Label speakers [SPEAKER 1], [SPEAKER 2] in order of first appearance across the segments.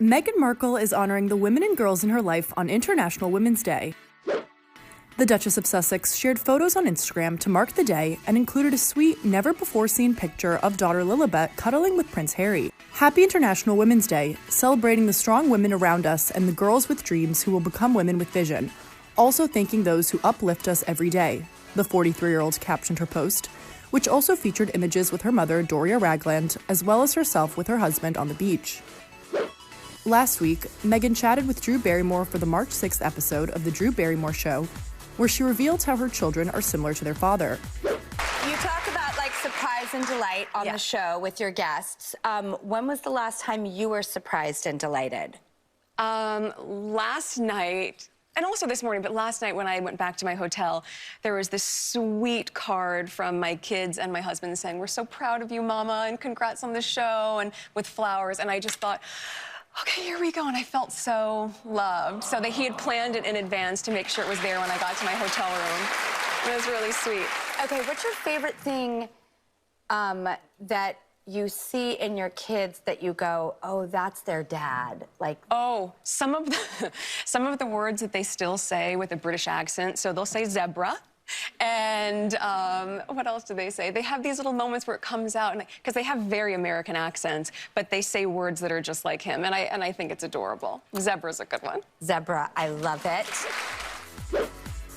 [SPEAKER 1] Meghan Markle is honoring the women and girls in her life on International Women's Day. The Duchess of Sussex shared photos on Instagram to mark the day and included a sweet, never-before-seen picture of daughter Lilibet cuddling with Prince Harry. Happy International Women's Day, celebrating the strong women around us and the girls with dreams who will become women with vision. Also thanking those who uplift us every day, the 43-year-old captioned her post, which also featured images with her mother, Doria Ragland, as well as herself with her husband on the beach. Last week, Meghan chatted with Drew Barrymore for the March 6th episode of The Drew Barrymore Show, where she revealed how her children are similar to their father.
[SPEAKER 2] You talk about, like, surprise and delight on the show with your guests. When was the last time you were surprised and delighted?
[SPEAKER 3] Last night, and also this morning, but last night when I went back to my hotel, there was this sweet card from my kids and my husband saying, "We're so proud of you, Mama, and congrats on the show," and with flowers, and I just thought, okay, here we go, and I felt so loved. So that he had planned it in advance to make sure it was there when I got to my hotel room. It was really sweet.
[SPEAKER 2] Okay, what's your favorite thing that you see in your kids that you go, oh, that's their dad? Like,
[SPEAKER 3] oh, some of the words that they still say with a British accent. So they'll say zebra. And what else do they say? They have these little moments where it comes out, because they have very American accents, but they say words that are just like him, and I think it's adorable. Zebra's a good one.
[SPEAKER 2] Zebra, I love it.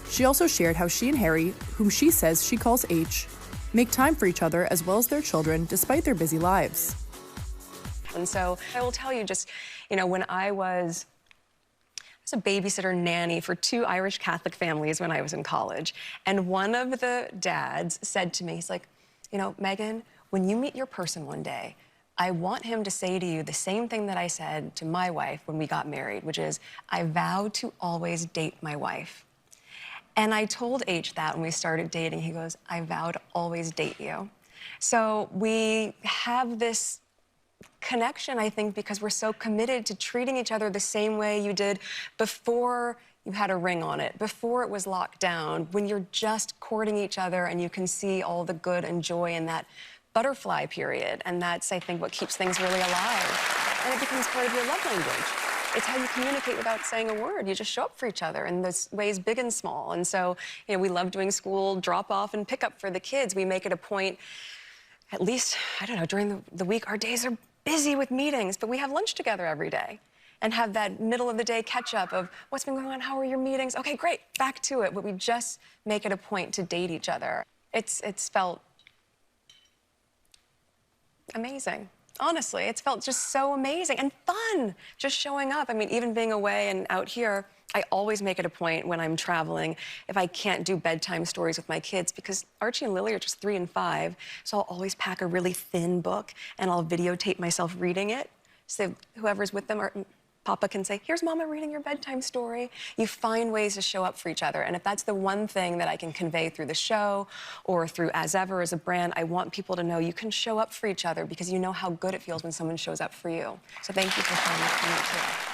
[SPEAKER 1] She also shared how she and Harry, whom she says she calls H, make time for each other as well as their children despite their busy lives.
[SPEAKER 3] And so I will tell you just, when I was a babysitter nanny for 2 Irish Catholic families when I was in college. And one of the dads said to me, he's like, Meghan, when you meet your person one day, I want him to say to you the same thing that I said to my wife when we got married, which is, I vow to always date my wife. And I told H that when we started dating. He goes, I vow to always date you. So we have this connection, I think, because we're so committed to treating each other the same way you did before you had a ring on it, before it was locked down, when you're just courting each other and you can see all the good and joy in that butterfly period. And that's, I think, what keeps things really alive. And it becomes part of your love language. It's how you communicate without saying a word. You just show up for each other in those ways, big and small. And so, we love doing school drop-off and pick-up for the kids. We make it a point, at least, I don't know, during the week, our days are busy with meetings, but we have lunch together every day and have that middle of the day catch up of what's been going on, how are your meetings? Okay, great, back to it. But we just make it a point to date each other. It's felt amazing. Honestly, it's felt just so amazing and fun, just showing up. I mean, even being away and out here, I always make it a point when I'm traveling, if I can't do bedtime stories with my kids, because Archie and Lily are just 3 and 5, so I'll always pack a really thin book and I'll videotape myself reading it. So whoever's with them, or Papa can say, here's Mama reading your bedtime story. You find ways to show up for each other. And if that's the one thing that I can convey through the show or through As Ever as a brand, I want people to know you can show up for each other because you know how good it feels when someone shows up for you. So thank you for showing up for me too.